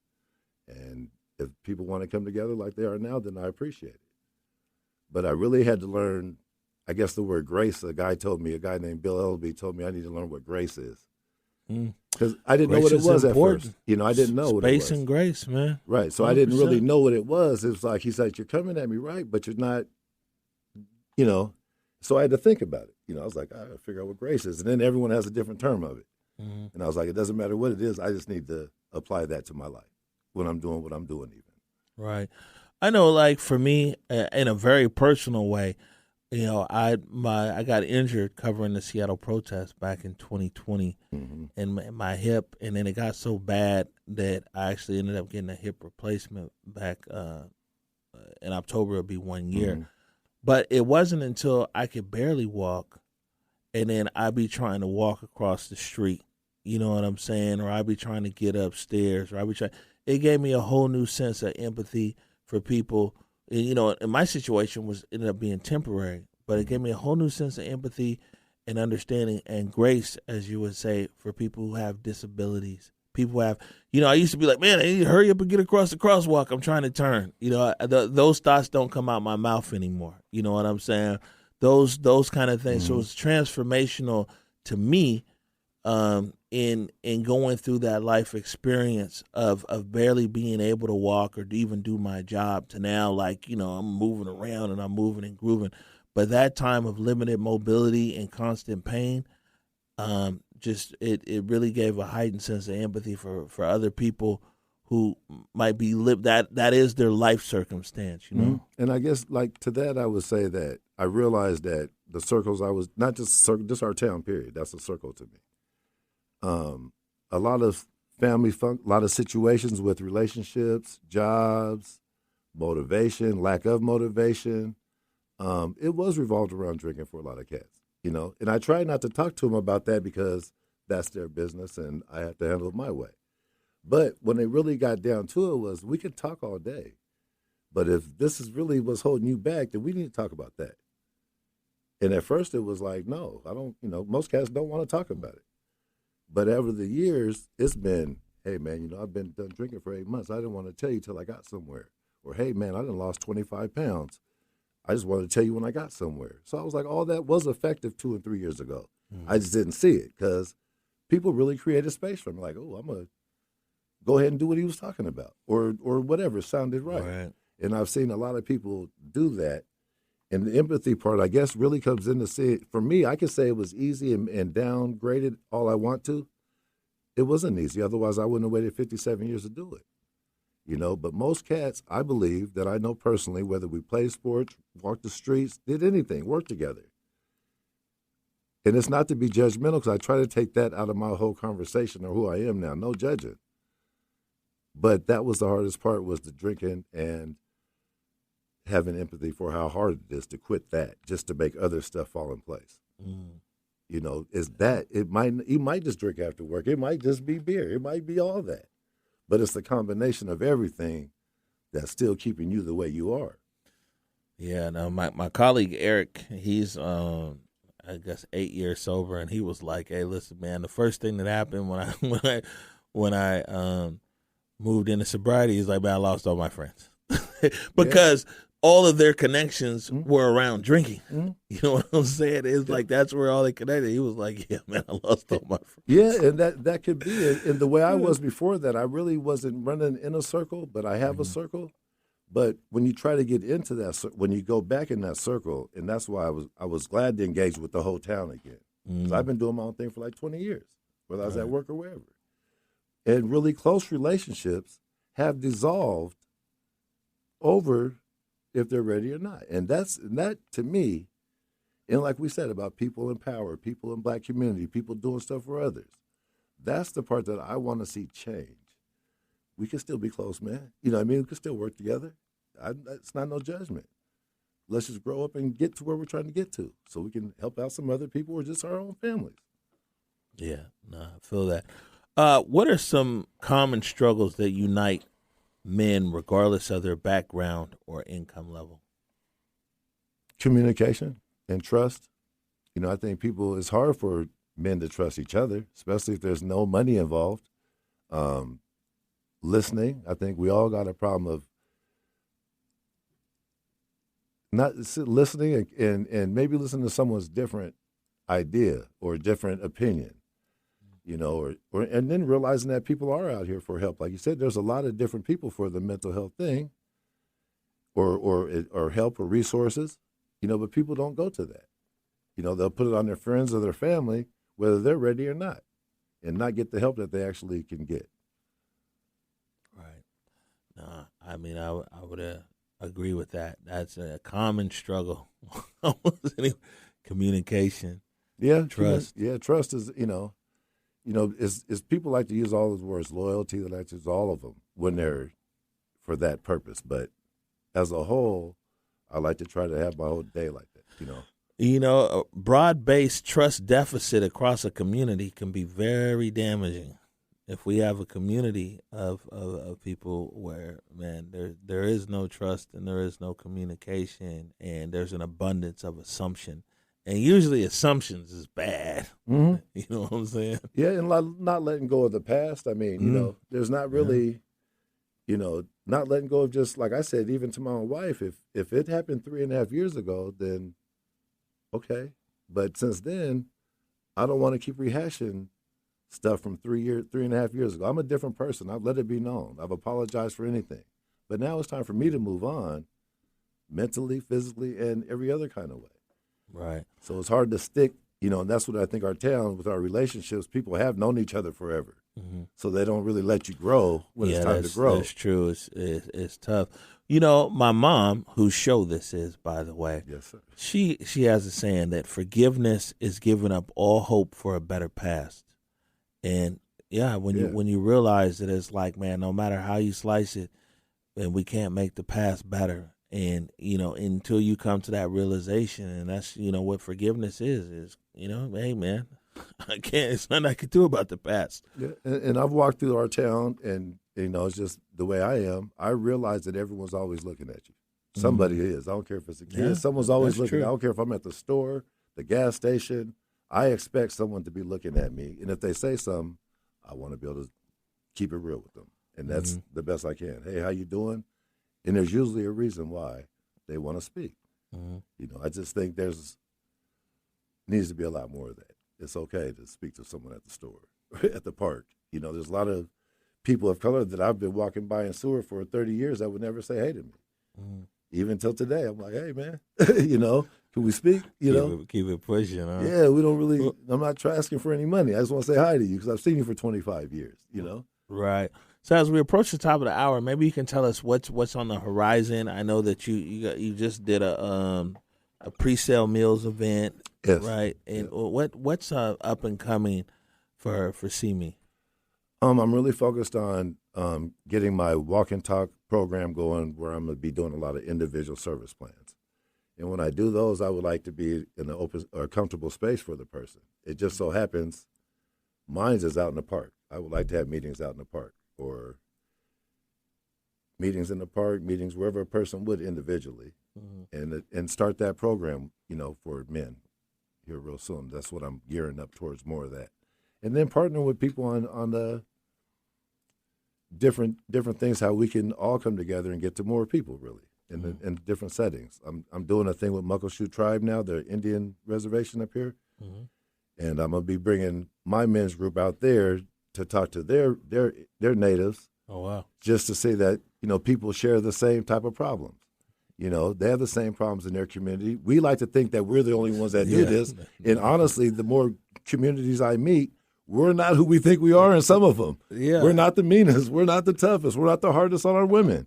and if people want to come together like they are now, then I appreciate it. But I really had to learn, I guess, the word grace. A guy named Bill Elby told me I need to learn what grace is. Because I didn't know what it was important. At first. I didn't know what it was. Space and grace, man. Right. So 100%. I didn't really know what it was. It was like, he's like, you're coming at me, right? But you're not, So I had to think about it. I was like, I got to figure out what grace is. And then everyone has a different term of it. And I was like, it doesn't matter what it is. I just need to apply that to my life when I'm doing what I'm doing even. Right. I know, like, for me, in a very personal way, I got injured covering the Seattle protests back in 2020, and my hip, and then it got so bad that I actually ended up getting a hip replacement back in October. It'll be 1 year, but it wasn't until I could barely walk, and then I'd be trying to walk across the street. You know what I'm saying? Or I'd be trying to get upstairs, or it gave me a whole new sense of empathy for people. And my situation ended up being temporary, but it gave me a whole new sense of empathy and understanding and grace, as you would say, for people who have disabilities People have, I used to be like, man, I need to hurry up and get across the crosswalk. I'm trying to turn. Those thoughts don't come out my mouth anymore. You know what I'm saying? Those kind of things. So it's transformational to me in going through that life experience of barely being able to walk or to even do my job to now, like, I'm moving around and I'm moving and grooving. But that time of limited mobility and constant pain, it really gave a heightened sense of empathy for other people who might be that is their life circumstance, And I guess to that I would say that I realized that the circles I was not just our town period. That's a circle to me. A lot of family a lot of situations with relationships, jobs, motivation, lack of motivation. It was revolved around drinking for a lot of cats. And I try not to talk to them about that because that's their business and I have to handle it my way. But when it really got down to it we could talk all day. But if this is really what's holding you back, then we need to talk about that. And at first it was like, no, I don't, most cats don't want to talk about it. But over the years, it's been, hey, man, I've been done drinking for 8 months. I didn't want to tell you till I got somewhere. Or, hey, man, I done lost 25 pounds. I just wanted to tell you when I got somewhere. So I was like, all that was effective 2 and 3 years ago. I just didn't see it because people really created space for me. Like, oh, I'm going to go ahead and do what he was talking about or whatever sounded right. And I've seen a lot of people do that. And the empathy part, I guess, really comes in to see it. For me, I can say it was easy and downgraded all I want to. It wasn't easy. Otherwise, I wouldn't have waited 57 years to do it. But most cats, I believe, that I know personally, whether we played sports, walked the streets, did anything, worked together. And it's not to be judgmental because I try to take that out of my whole conversation or who I am now, no judging. But that was the hardest part was the drinking and having empathy for how hard it is to quit that just to make other stuff fall in place. Is that you might just drink after work. It might just be beer. It might be all that. But it's the combination of everything that's still keeping you the way you are. Yeah, no, my colleague Eric, he's I guess 8 years sober, and he was like, "Hey, listen, man, the first thing that happened when I moved into sobriety is like, man, I lost all my friends because all of their connections were around drinking. You know what I'm saying? It's like that's where all they connected. He was like, yeah, man, I lost all my friends. Yeah, and that could be it. And the way I was before that, I really wasn't running in a circle, but I have a circle. But when you try to get into that, when you go back in that circle, and that's why I was glad to engage with the whole town again. Because I've been doing my own thing for like 20 years, whether I was at work or wherever. And really close relationships have dissolved over if they're ready or not. And that to me, and like we said about people in power, people in black community, people doing stuff for others, that's the part that I want to see change. We can still be close, man. You know what I mean? We can still work together. It's not no judgment. Let's just grow up and get to where we're trying to get to so we can help out some other people or just our own families. Yeah, no, I feel that. What are some common struggles that unite men regardless of their background or income level? Communication and trust. I think it's hard for men to trust each other, especially if there's no money involved. Listening. I think we all got a problem of not listening and maybe listening to someone's different idea or different opinion, or and then realizing that people are out here for help. Like you said, there's a lot of different people for the mental health thing or help or resources, but people don't go to that. They'll put it on their friends or their family, whether they're ready or not, and not get the help that they actually can get. Right. No, I mean, I would agree with that. That's a common struggle. Communication. Yeah. Trust. Trust is, is people like to use all those words, loyalty, they like to use all of them when they're for that purpose. But as a whole, I like to try to have my whole day like that, a broad-based trust deficit across a community can be very damaging. If we have a community of people where, man, there is no trust and there is no communication and there's an abundance of assumption And usually assumptions is bad. Mm-hmm. You know what I'm saying? Yeah, and not letting go of the past. I mean, you know, there's not really, you know, not letting go of just, like I said, even to my own wife, if it happened 3.5 years ago, then okay. But since then, I don't want to keep rehashing stuff from 3.5 years ago. I'm a different person. I've let it be known. I've apologized for anything. But now it's time for me to move on mentally, physically, and every other kind of way. Right. So it's hard to stick, you know, and that's what I think our town, with our relationships, people have known each other forever. Mm-hmm. So they don't really let you grow when it's time to grow. That's true. It's tough. You know, my mom, whose show this is, by the way, yes, sir. She has a saying that forgiveness is giving up all hope for a better past. And when you realize that it's like, man, no matter how you slice it, and we can't make the past better. And, you know, until you come to that realization, and that's, you know, what forgiveness is, you know, hey, man, it's nothing I can do about the past. Yeah, and I've walked through our town, and, you know, it's just the way I am. I realize that everyone's always looking at you. Somebody is. I don't care if it's a kid. Yeah, someone's always looking. True. I don't care if I'm at the store, the gas station. I expect someone to be looking at me. And if they say something, I want to be able to keep it real with them. And that's the best I can. Hey, how you doing? And there's usually a reason why they want to speak. You know, I just think needs to be a lot more of that. It's okay to speak to someone at the store, at the park. You know, there's a lot of people of color that I've been walking by in Seward for 30 years that would never say hey to me. Even till today, I'm like, hey, man, you know, can we speak? Keep it pushing, huh? Yeah, we don't really, I'm not asking for any money. I just want to say hi to you because I've seen you for 25 years, you know? Right. So as we approach the top of the hour, maybe you can tell us what's on the horizon. I know that you just did a pre-sale meals event, yes. Right? And what's up and coming for See Me? I'm really focused on getting my walk and talk program going, where I'm going to be doing a lot of individual service plans. And when I do those, I would like to be in an open or comfortable space for the person. It just so happens mine's is out in the park. I would like to have meetings out in the park, or meetings in the park, meetings wherever a person would individually, and start that program, you know, for men here real soon. That's what I'm gearing up towards, more of that. And then partner with people on the different things, how we can all come together and get to more people, really, in different settings. I'm doing a thing with Muckleshoot Tribe now, the Indian reservation up here, and I'm gonna be bringing my men's group out there to talk to their natives. Oh wow! Just to say that, you know, people share the same type of problems. You know, they have the same problems in their community. We like to think that we're the only ones that do this, and honestly, the more communities I meet, we're not who we think we are in some of them. Yeah. We're not the meanest. We're not the toughest. We're not the hardest on our women.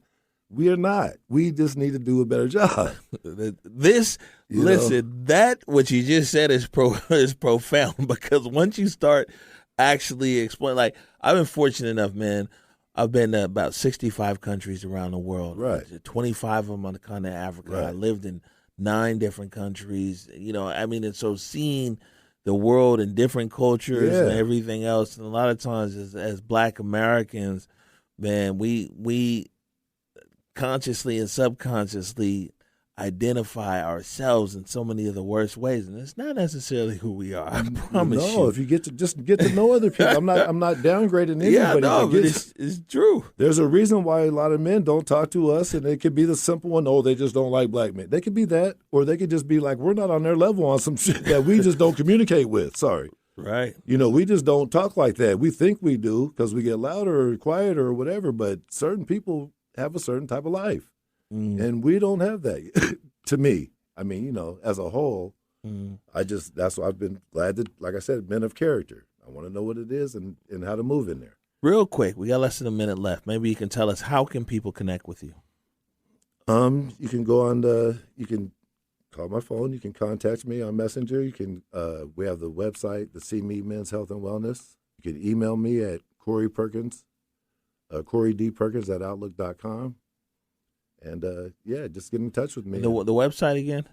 We are not. We just need to do a better job. That what you just said is profound, because once you start actually explaining, like, I've been fortunate enough, man. I've been to about 65 countries around the world. Right. 25 of them on the continent of Africa. Right. I lived in 9 different countries. You know, I mean, and so seeing the world in different cultures and everything else, and a lot of times as Black Americans, man, we consciously and subconsciously identify ourselves in so many of the worst ways, and it's not necessarily who we are. I promise you. No, if you get to know other people, I'm not downgrading anybody. Yeah, no, but it's true. There's a reason why a lot of men don't talk to us, and it could be the simple one: oh, they just don't like black men. They could be that, or they could just be like, we're not on their level on some shit that we just don't communicate with. Sorry. Right. You know, we just don't talk like that. We think we do because we get louder or quieter or whatever, but certain people have a certain type of life. And we don't have that, to me. I mean, you know, as a whole, that's why I've been glad that, like I said, men of character. I want to know what it is and how to move in there. Real quick, we got less than a minute left. Maybe you can tell us, how can people connect with you? You can go on you can call my phone. You can contact me on Messenger. You can, we have the website, the See Me Men's Health and Wellness. You can email me at Corey Perkins, Corey D. Perkins at Outlook.com. And, just get in touch with me. The website again?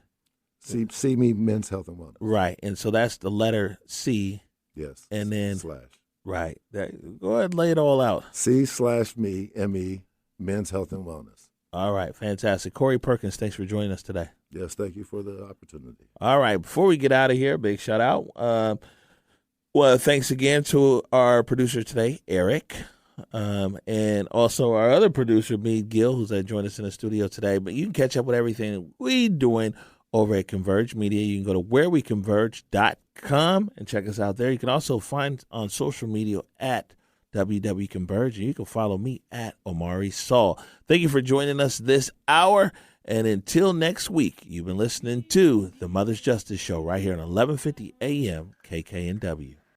See Me Men's Health and Wellness. Right. And so that's the letter C. Yes. And then / Right. Go ahead and lay it all out. C/me, M-E, Men's Health and Wellness. All right, fantastic. Corey Perkins, thanks for joining us today. Yes, thank you for the opportunity. All right, before we get out of here, big shout out. Well, thanks again to our producer today, Eric, and also our other producer, Meade Gill, who's joined us in the studio today. But you can catch up with everything we're doing over at Converge Media. You can go to whereweconverge.com and check us out there. You can also find on social media at WW Converge, and you can follow me at Omari Saul. Thank you for joining us this hour, and until next week, you've been listening to the Mother's Justice Show right here on 1150 AM KKNW.